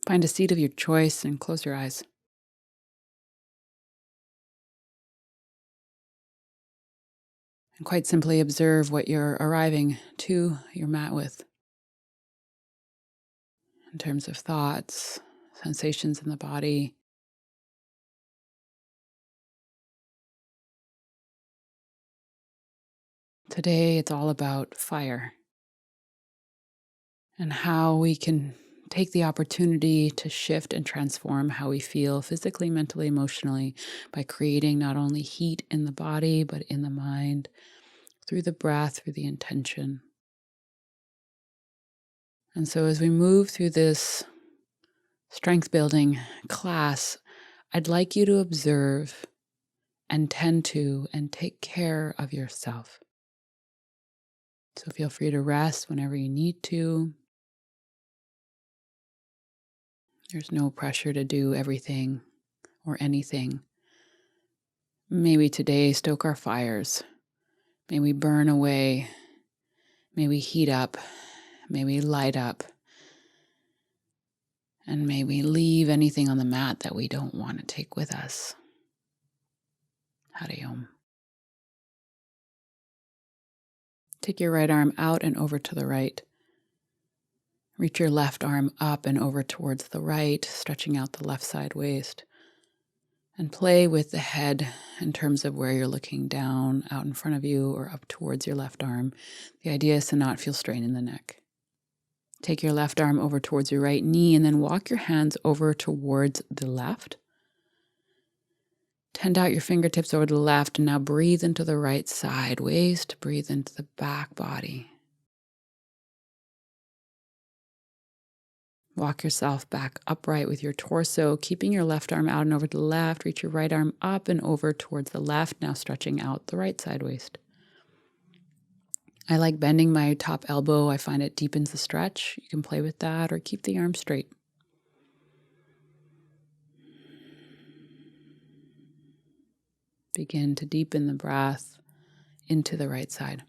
Find a seat of your choice and close your eyes. And quite simply observe what you're arriving to your mat with in terms of thoughts, sensations in the body. Today, it's all about fire and how we can take the opportunity to shift and transform how we feel physically, mentally, emotionally by creating not only heat in the body, but in the mind, through the breath, through the intention. And so as we move through this strength building class, I'd like you to observe and tend to and take care of yourself. So feel free to rest whenever you need to. There's no pressure to do everything or anything. May we today stoke our fires. May we burn away. May we heat up. May we light up. And may we leave anything on the mat that we don't want to take with us. Hari Om. Take your right arm out and over to the right. Reach your left arm up and over towards the right, stretching out the left side waist. And play with the head in terms of where you're looking down, out in front of you, or up towards your left arm. The idea is to not feel strain in the neck. Take your left arm over towards your right knee and then walk your hands over towards the left. Tend out your fingertips over to the left and now breathe into the right side waist. Breathe into the back body. Walk yourself back upright with your torso, keeping your left arm out and over to the left. Reach your right arm up and over towards the left, now stretching out the right side waist. I like bending my top elbow. I find it deepens the stretch. You can play with that or keep the arm straight. Begin to deepen the breath into the right side.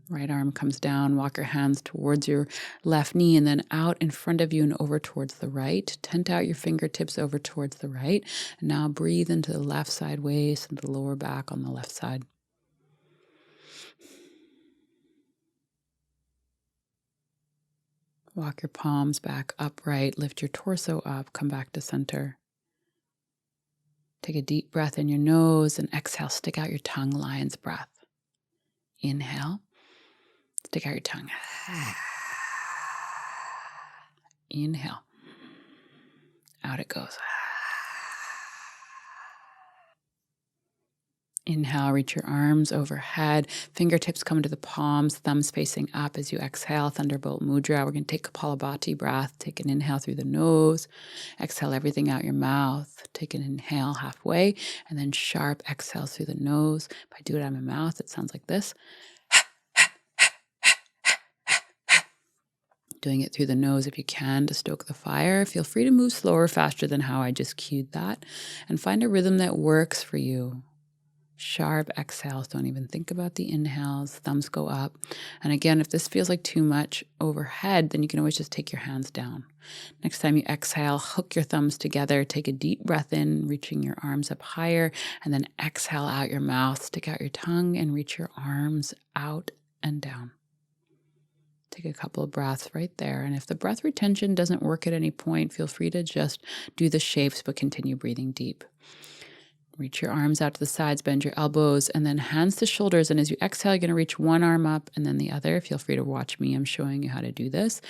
Right arm comes down, walk your hands towards your left knee and then out in front of you and over towards the right. Tent out your fingertips over towards the right. And now breathe into the left side waist and the lower back on the left side. Walk your palms back upright, lift your torso up, come back to center. Take a deep breath in your nose and exhale, stick out your tongue, lion's breath. Inhale. Stick out your tongue. Inhale. Out it goes. Inhale, reach your arms overhead. Fingertips come to the palms, thumbs facing up as you exhale. Thunderbolt Mudra. We're going to take Kapalabhati breath. Take an inhale through the nose. Exhale everything out your mouth. Take an inhale halfway and then sharp exhale through the nose. If I do it out of my mouth, it sounds like this. Doing it through the nose if you can to stoke the fire. Feel free to move slower, faster than how I just cued that. And find a rhythm that works for you. Sharp exhales. Don't even think about the inhales. Thumbs go up. And again, if this feels like too much overhead, then you can always just take your hands down. Next time you exhale, hook your thumbs together. Take a deep breath in, reaching your arms up higher. And then exhale out your mouth. Stick out your tongue and reach your arms out and down. Take a couple of breaths right there. And if the breath retention doesn't work at any point, feel free to just do the shapes, but continue breathing deep. Reach your arms out to the sides, bend your elbows, and then hands to shoulders. And as you exhale, you're going to reach one arm up and then the other. Feel free to watch me. I'm showing you how to do this.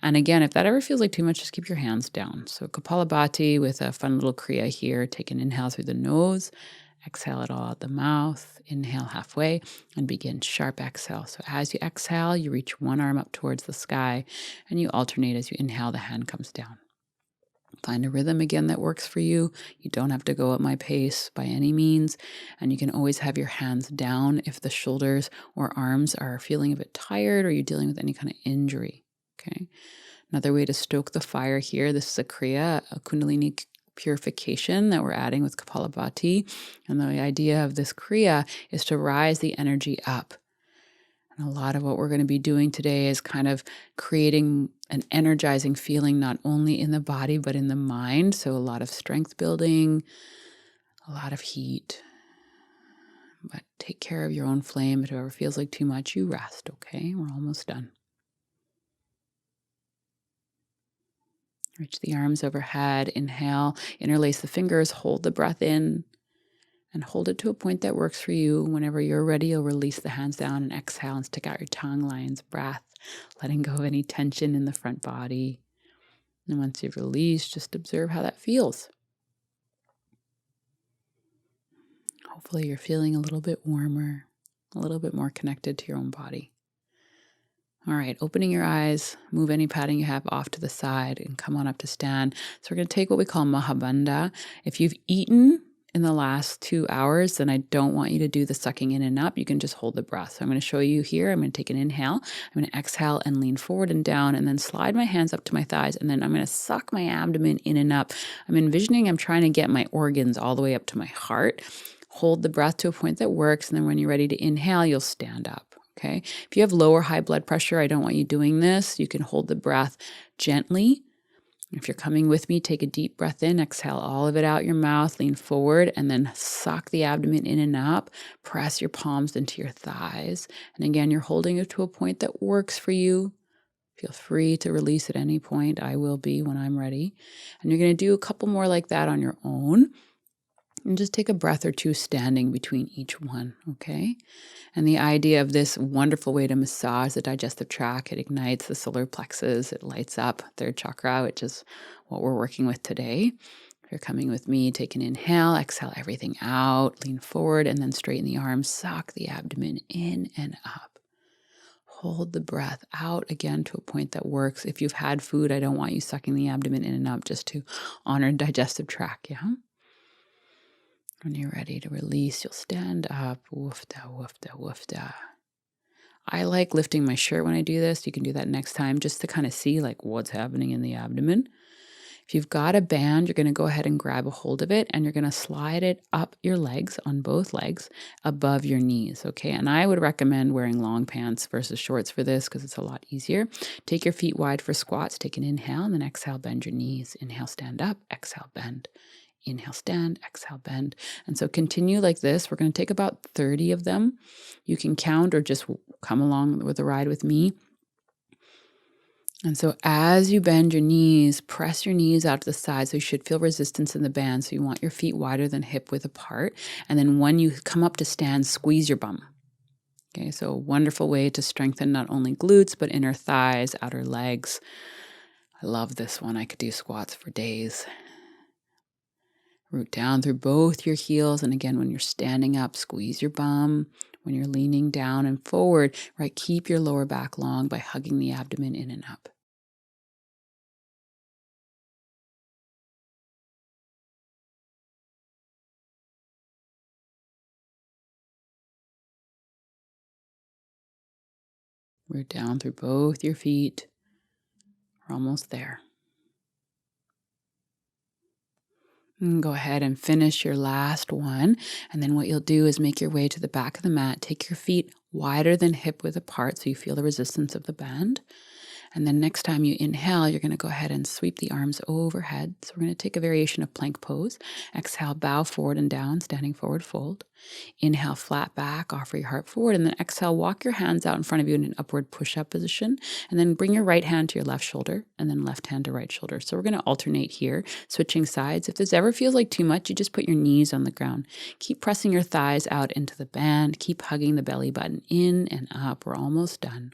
And again, if that ever feels like too much, just keep your hands down. So Kapalabhati with a fun little Kriya here. Take an inhale through the nose. Exhale it all out the mouth. Inhale halfway and begin sharp exhale. So as you exhale, you reach one arm up towards the sky and you alternate as you inhale, the hand comes down. Find a rhythm again that works for you. You don't have to go at my pace by any means. And you can always have your hands down if the shoulders or arms are feeling a bit tired or you're dealing with any kind of injury. Okay. Another way to stoke the fire here, this is a Kriya, a Kundalini purification that we're adding with Kapalabhati. And the idea of this Kriya is to rise the energy up. And a lot of what we're going to be doing today is kind of creating an energizing feeling, not only in the body, but in the mind. So a lot of strength building, a lot of heat. But take care of your own flame. If it ever feels like too much, you rest, okay? We're almost done. Reach the arms overhead. Inhale, interlace the fingers, hold the breath in, and hold it to a point that works for you. Whenever you're ready, you'll release the hands down and exhale and stick out your tongue, lion's breath, letting go of any tension in the front body. And once you've released, just observe how that feels. Hopefully you're feeling a little bit warmer, a little bit more connected to your own body. All right, opening your eyes, move any padding you have off to the side and come on up to stand. So we're going to take what we call Bandha. If you've eaten in the last 2 hours, then I don't want you to do the sucking in and up. You can just hold the breath. So I'm going to show you here. I'm going to take an inhale. I'm going to exhale and lean forward and down and then slide my hands up to my thighs. And then I'm going to suck my abdomen in and up. I'm envisioning I'm trying to get my organs all the way up to my heart. Hold the breath to a point that works. And then when you're ready to inhale, you'll stand up. Okay. If you have low or high blood pressure, I don't want you doing this. You can hold the breath gently. If you're coming with me, take a deep breath in, exhale all of it out your mouth, lean forward, and then suck the abdomen in and up. Press your palms into your thighs. And again, you're holding it to a point that works for you. Feel free to release at any point. I will be when I'm ready. And you're going to do a couple more like that on your own. And just take a breath or two standing between each one, okay? And the idea of this wonderful way to massage the digestive tract, it ignites the solar plexus, it lights up third chakra, which is what we're working with today. If you're coming with me, take an inhale, exhale everything out, lean forward, and then straighten the arms, suck the abdomen in and up. Hold the breath out again to a point that works. If you've had food, I don't want you sucking the abdomen in and up just to honor digestive tract, yeah? When you're ready to release, you'll stand up. Woofda, woofda, woofda. I like lifting my shirt when I do this. You can do that next time just to kind of see like what's happening in the abdomen. If you've got a band, you're going to go ahead and grab a hold of it and you're going to slide it up your legs, on both legs, above your knees, okay? And I would recommend wearing long pants versus shorts for this because it's a lot easier. Take your feet wide for squats. Take an inhale and then exhale, bend your knees. Inhale, stand up. Exhale, bend. Inhale, stand, exhale, bend. And so continue like this. We're going to take about 30 of them. You can count or just come along with the ride with me. And so as you bend your knees, press your knees out to the side. So you should feel resistance in the band. So you want your feet wider than hip width apart. And then when you come up to stand, squeeze your bum. Okay, so a wonderful way to strengthen not only glutes, but inner thighs, outer legs. I love this one. I could do squats for days. Root down through both your heels. And again, when you're standing up, squeeze your bum. When you're leaning down and forward, right, keep your lower back long by hugging the abdomen in and up. Root down through both your feet. We're almost there. And go ahead and finish your last one. And then what you'll do is make your way to the back of the mat. Take your feet wider than hip width apart so you feel the resistance of the band. And then next time you inhale, you're going to go ahead and sweep the arms overhead. So we're going to take a variation of plank pose. Exhale, bow forward and down, standing forward fold. Inhale, flat back, offer your heart forward. And then exhale, walk your hands out in front of you in an upward push-up position. And then bring your right hand to your left shoulder and then left hand to right shoulder. So we're going to alternate here, switching sides. If this ever feels like too much, you just put your knees on the ground. Keep pressing your thighs out into the band. Keep hugging the belly button in and up. We're almost done.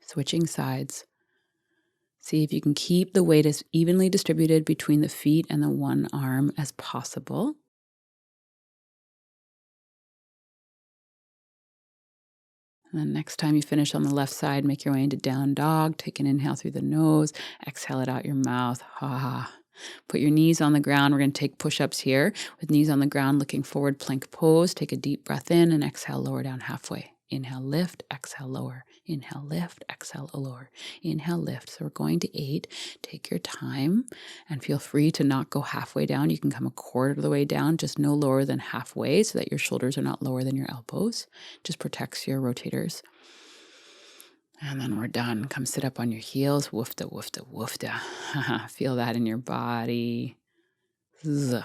Switching sides. See if you can keep the weight as evenly distributed between the feet and the one arm as possible. And then next time you finish on the left side, make your way into down dog. Take an inhale through the nose. Exhale it out your mouth. Ha. Put your knees on the ground. We're going to take push-ups here with knees on the ground, looking forward, plank pose. Take a deep breath in and exhale, lower down halfway. Inhale, lift, exhale, lower. Inhale, lift, exhale, lower. Inhale, lift. So we're going to 8. Take your time and feel free to not go halfway down. You can come a quarter of the way down, just no lower than halfway so that your shoulders are not lower than your elbows. Just protects your rotators. And then we're done. Come sit up on your heels. Woofda, woofda, woofda. Feel that in your body. Zzz.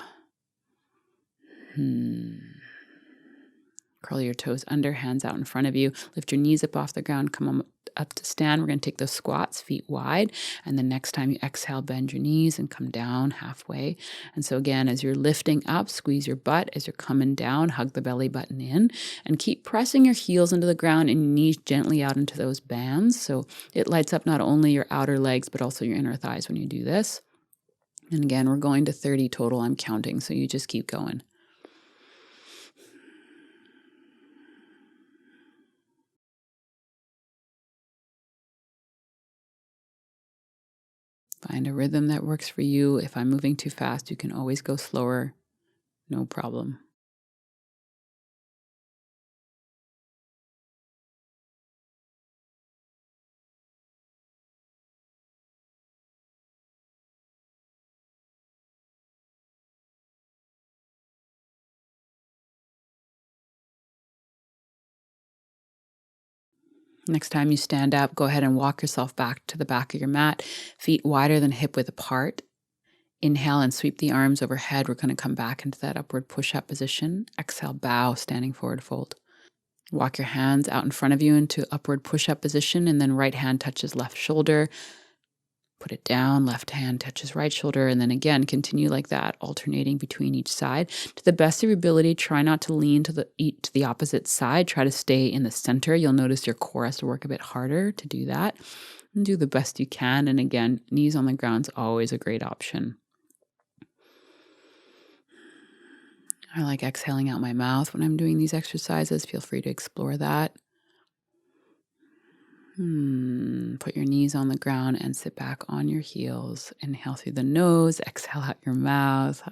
Curl your toes under, hands out in front of you. Lift your knees up off the ground. Come up to stand. We're going to take those squats, feet wide. And then next time you exhale, bend your knees and come down halfway. And so again, as you're lifting up, squeeze your butt. As you're coming down, hug the belly button in. And keep pressing your heels into the ground and your knees gently out into those bands. So it lights up not only your outer legs, but also your inner thighs when you do this. And again, we're going to 30 total. I'm counting, so you just keep going. Find a rhythm that works for you. If I'm moving too fast, you can always go slower. No problem. Next time you stand up, go ahead and walk yourself back to the back of your mat, feet wider than hip width apart. Inhale and sweep the arms overhead. We're going to come back into that upward push-up position. Exhale, bow, standing forward fold. Walk your hands out in front of you into upward push-up position, and then right hand touches left shoulder. Put it down, left hand touches right shoulder, and then again, continue like that, alternating between each side. To the best of your ability, try not to lean to the opposite side. Try to stay in the center. You'll notice your core has to work a bit harder to do that. And do the best you can. And again, knees on the ground is always a great option. I like exhaling out my mouth when I'm doing these exercises. Feel free to explore that. Put your knees on the ground and sit back on your heels. Inhale through the nose, exhale out your mouth.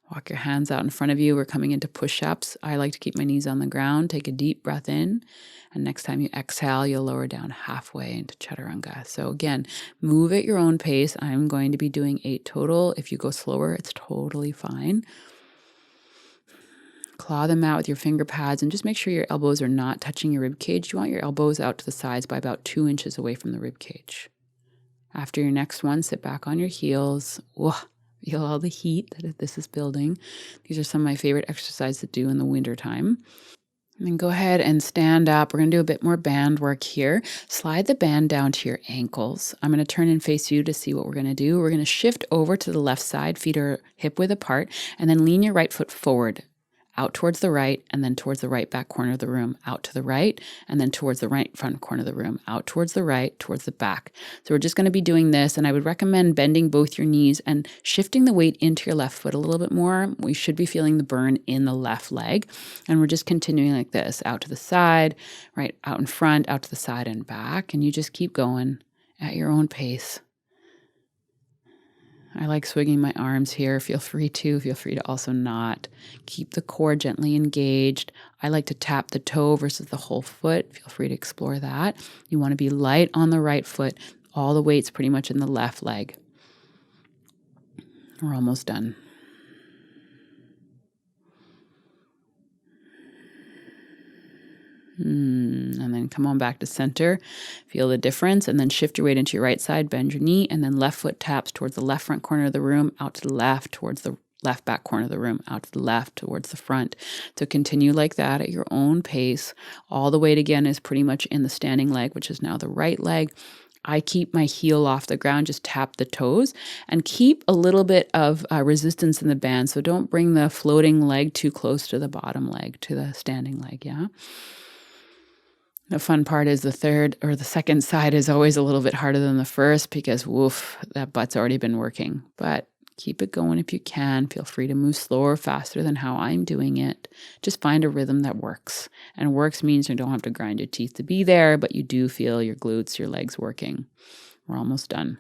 Walk your hands out in front of you. We're coming into push-ups. I like to keep my knees on the ground. Take a deep breath in. And next time you exhale, you'll lower down halfway into chaturanga. So again, move at your own pace. I'm going to be doing 8 total. If you go slower, it's totally fine. Claw them out with your finger pads and just make sure your elbows are not touching your rib cage. You want your elbows out to the sides by about 2 inches away from the rib cage. After your next one, sit back on your heels. Whoa, feel all the heat that this is building. These are some of my favorite exercises to do in the winter time. And then go ahead and stand up. We're going to do a bit more band work here. Slide the band down to your ankles. I'm going to turn and face you to see what we're going to do. We're going to shift over to the left side. Feet are hip width apart. And then lean your right foot forward, out towards the right, and then towards the right back corner of the room, out to the right, and then towards the right front corner of the room, out towards the right, towards the back. So we're just going to be doing this, and I would recommend bending both your knees and shifting the weight into your left foot a little bit more. We should be feeling the burn in the left leg, and we're just continuing like this, out to the side, right, out in front, out to the side and back, and you just keep going at your own pace. I like swinging my arms here. Feel free to also not. Keep the core gently engaged. I like to tap the toe versus the whole foot. Feel free to explore that. You want to be light on the right foot. All the weight's pretty much in the left leg. We're almost done. And then come on back to center. Feel the difference. And then shift your weight into your right side. Bend your knee. And then left foot taps towards the left front corner of the room, out to the left, towards the left back corner of the room, out to the left, towards the front. So continue like that at your own pace. All the weight again is pretty much in the standing leg, which is now the right leg. I keep my heel off the ground, just tap the toes, and keep a little bit of resistance in the band. So don't bring the floating leg too close to the bottom leg, to the standing leg, yeah? The fun part is the second side is always a little bit harder than the first because, woof, that butt's already been working. But keep it going if you can. Feel free to move slower, faster than how I'm doing it. Just find a rhythm that works. And works means you don't have to grind your teeth to be there, but you do feel your glutes, your legs working. We're almost done.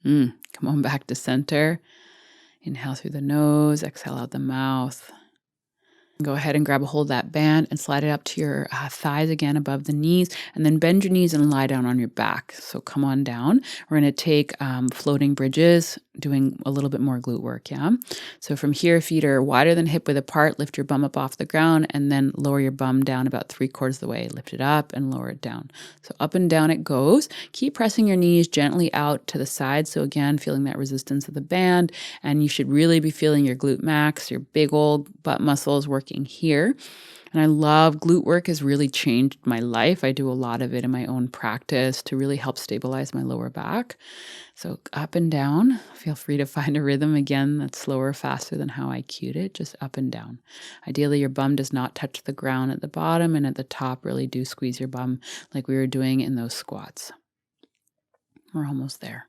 Come on back to center. Inhale through the nose, exhale out the mouth. Go ahead and grab a hold of that band and slide it up to your thighs again above the knees, and then bend your knees and lie down on your back. So come on down. We're going to take floating bridges, doing a little bit more glute work, yeah? So from here, feet are wider than hip width apart. Lift your bum up off the ground and then lower your bum down about 3/4 of the way. Lift it up and lower it down. So up and down it goes. Keep pressing your knees gently out to the side. So again, feeling that resistance of the band. And you should really be feeling your glute max, your big old butt muscles working here. And I love glute work has really changed my life. I do a lot of it in my own practice to really help stabilize my lower back. So up and down, feel free to find a rhythm again that's slower, faster than how I cued it, just up and down. Ideally, your bum does not touch the ground at the bottom, and at the top, really do squeeze your bum like we were doing in those squats. We're almost there.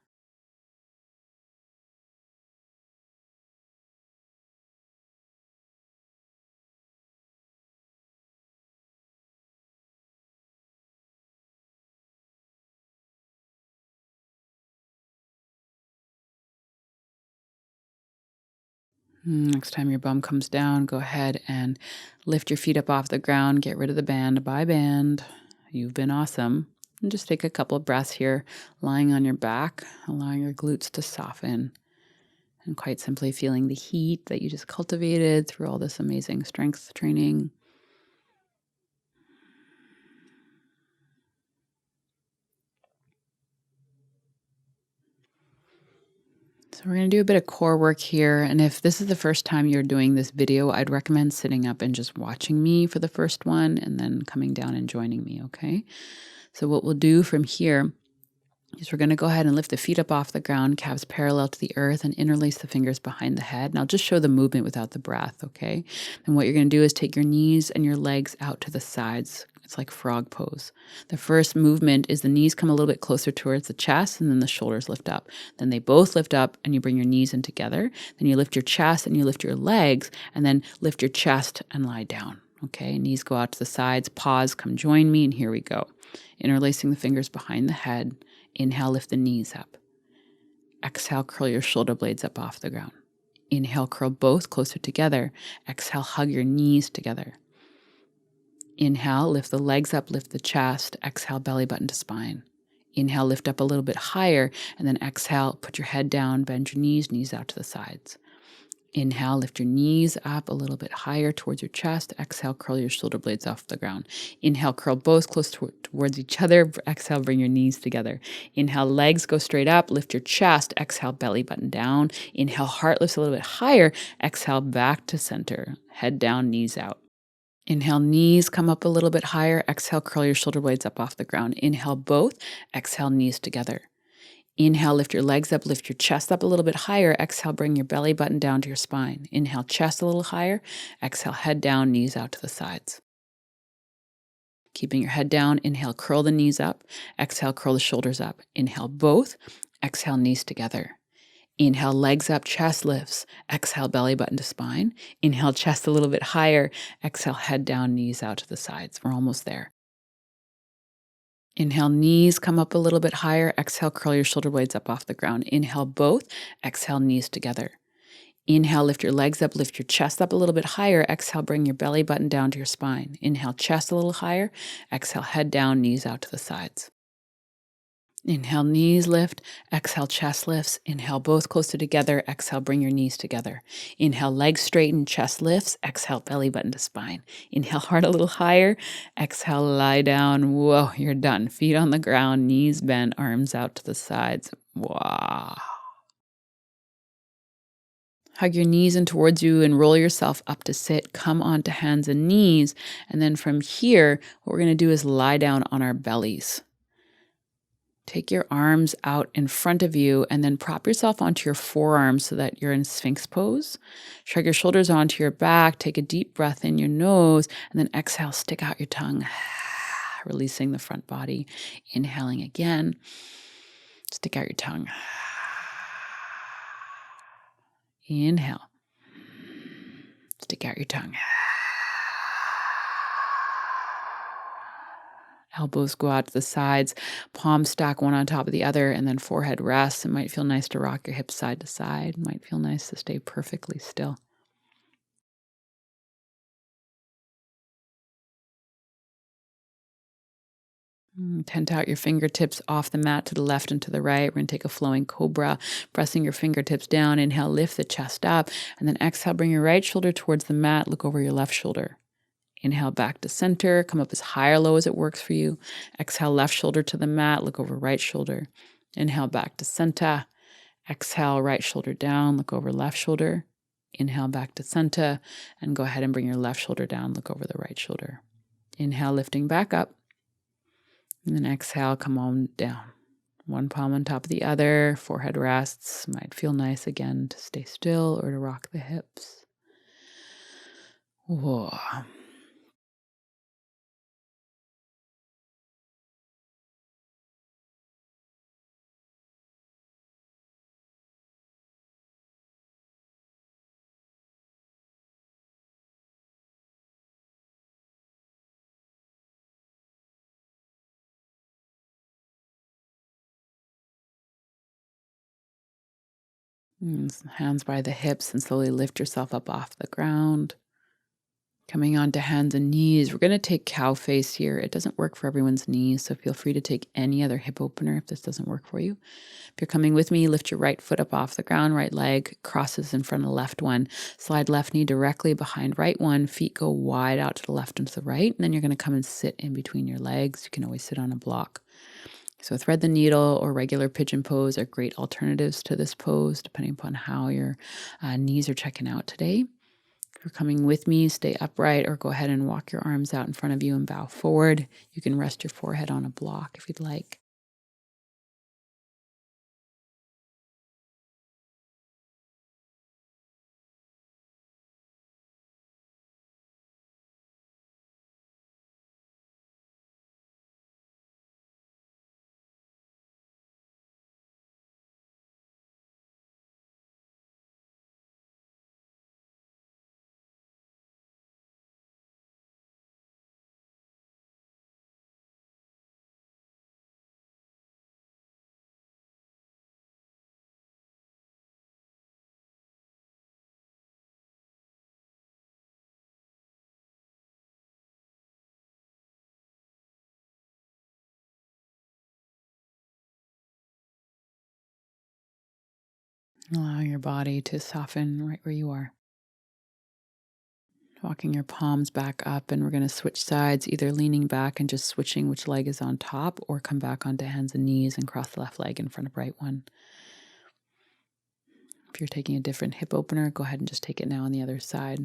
Next time your bum comes down, go ahead and lift your feet up off the ground. Get rid of the band. Bye, band. You've been awesome. And just take a couple of breaths here, lying on your back, allowing your glutes to soften. And quite simply feeling the heat that you just cultivated through all this amazing strength training. So we're going to do a bit of core work here. And if this is the first time you're doing this video, I'd recommend sitting up and just watching me for the first one and then coming down and joining me, okay? So what we'll do from here is we're going to go ahead and lift the feet up off the ground, calves parallel to the earth, and interlace the fingers behind the head. And I'll just show the movement without the breath, okay? And what you're going to do is take your knees and your legs out to the sides. It's like frog pose. The first movement is the knees come a little bit closer towards the chest, and then the shoulders lift up. Then they both lift up, and you bring your knees in together. Then you lift your chest, and you lift your legs, and then lift your chest and lie down. Okay, knees go out to the sides. Pause, come join me, and here we go. Interlacing the fingers behind the head. Inhale, lift the knees up. Exhale, curl your shoulder blades up off the ground. Inhale, curl both closer together. Exhale, hug your knees together. Inhale, lift the legs up, lift the chest. Exhale, belly button to spine. Inhale, lift up a little bit higher, and then exhale, put your head down, bend your knees out to the sides. Inhale, lift your knees up a little bit higher towards your chest. Exhale, curl your shoulder blades off the ground. Inhale, curl both close towards each other. Exhale, bring your knees together. Inhale, legs go straight up. Lift your chest. Exhale, belly button down. Inhale, heart lifts a little bit higher. Exhale, back to center. Head down, knees out. Inhale, knees come up a little bit higher. Exhale, curl your shoulder blades up off the ground. Inhale, both. Exhale, knees together. Inhale, lift your legs up, lift your chest up a little bit higher. Exhale, bring your belly button down to your spine. Inhale, chest a little higher. Exhale, head down, knees out to the sides. Keeping your head down, inhale, curl the knees up. Exhale, curl the shoulders up. Inhale, both. Exhale, knees together. Inhale, legs up, chest lifts. Exhale, belly button to spine. Inhale, chest a little bit higher. Exhale, head down, knees out to the sides. We're almost there. Inhale, knees come up a little bit higher. Exhale, curl your shoulder blades up off the ground. Inhale, both. Exhale, knees together. Inhale, lift your legs up, lift your chest up a little bit higher. Exhale, bring your belly button down to your spine. Inhale, chest a little higher. Exhale, head down, knees out to the sides. Inhale, knees lift. Exhale, chest lifts. Inhale, both closer together. Exhale, bring your knees together. Inhale, legs straighten, chest lifts. Exhale, belly button to spine. Inhale, heart a little higher. Exhale, lie down. Whoa, you're done. Feet on the ground, knees bent, arms out to the sides. Wow. Hug your knees in towards you and roll yourself up to sit. Come onto hands and knees. And then from here, what we're going to do is lie down on our bellies. Take your arms out in front of you and then prop yourself onto your forearms so that you're in Sphinx pose. Shrug your shoulders onto your back. Take a deep breath in your nose and then exhale, stick out your tongue, releasing the front body. Inhaling again, stick out your tongue. Inhale, stick out your tongue. Elbows go out to the sides, palms stack one on top of the other, and then forehead rests. It might feel nice to rock your hips side to side. It might feel nice to stay perfectly still. Tent out your fingertips off the mat to the left and to the right. We're going to take a flowing cobra, pressing your fingertips down. Inhale, lift the chest up, and then exhale, bring your right shoulder towards the mat. Look over your left shoulder. Inhale back to center. Come up as high or low as it works for you. Exhale, left shoulder to the mat. Look over right shoulder. Inhale back to center. Exhale, right shoulder down. Look over left shoulder. Inhale back to center. And go ahead and bring your left shoulder down. Look over the right shoulder. Inhale, lifting back up. And then exhale, come on down. One palm on top of the other. Forehead rests. Might feel nice again to stay still or to rock the hips. Whoa. Hands by the hips and slowly lift yourself up off the ground. Coming onto hands and knees. We're going to take cow face here. It doesn't work for everyone's knees, so feel free to take any other hip opener if this doesn't work for you. If you're coming with me, lift your right foot up off the ground. Right leg crosses in front of the left one. Slide left knee directly behind right one. Feet go wide out to the left and to the right. And then you're going to come and sit in between your legs. You can always sit on a block. So thread the needle or regular pigeon pose are great alternatives to this pose, depending upon how your knees are checking out today. If you're coming with me, stay upright or go ahead and walk your arms out in front of you and bow forward. You can rest your forehead on a block if you'd like. Allowing your body to soften right where you are. Walking your palms back up, and we're going to switch sides, either leaning back and just switching which leg is on top, or come back onto hands and knees and cross the left leg in front of right one. If you're taking a different hip opener, go ahead and just take it now on the other side.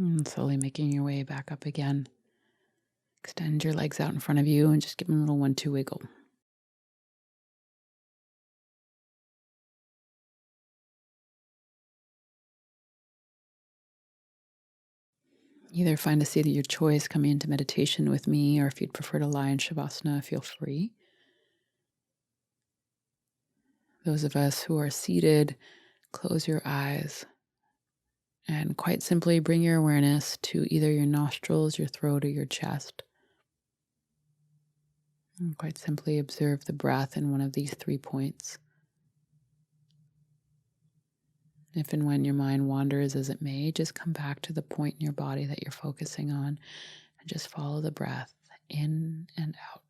And slowly making your way back up again. Extend your legs out in front of you and just give them a little 1-2 wiggle. Either find a seat of your choice coming into meditation with me, or if you'd prefer to lie in Shavasana, feel free. Those of us who are seated, close your eyes And quite simply bring your awareness to either your nostrils, your throat, or your chest. And quite simply observe the breath in one of these 3 points. If and when your mind wanders as it may, just come back to the point in your body that you're focusing on and just follow the breath in and out.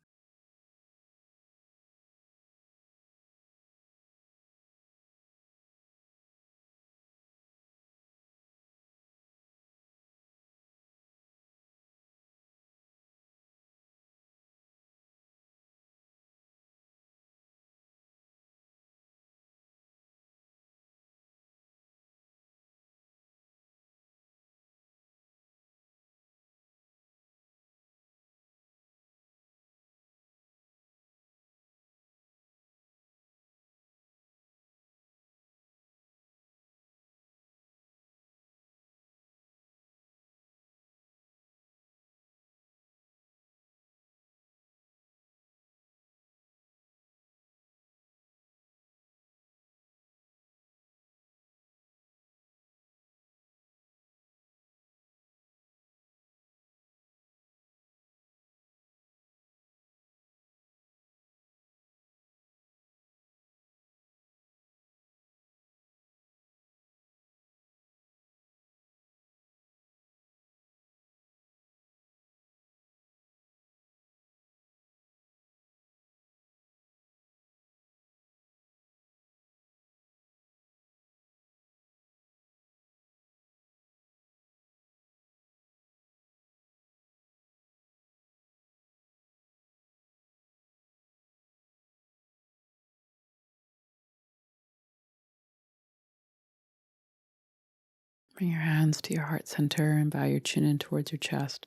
Bring your hands to your heart center and bow your chin in towards your chest.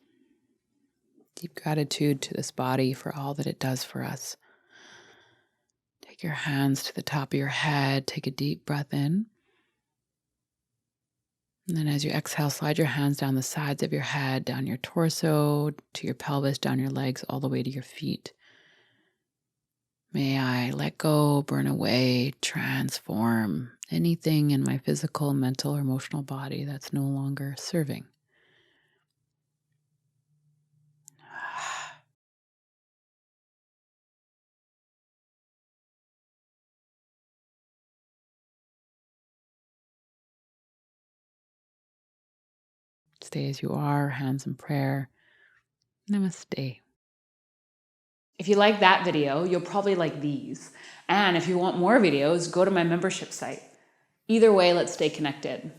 Deep gratitude to this body for all that it does for us. Take your hands to the top of your head. Take a deep breath in. And then as you exhale, slide your hands down the sides of your head, down your torso, to your pelvis, down your legs, all the way to your feet. May I let go, burn away, transform anything in my physical, mental, or emotional body that's no longer serving. Stay as you are, hands in prayer. Namaste. If you like that video, you'll probably like these. And if you want more videos, go to my membership site. Either way, let's stay connected.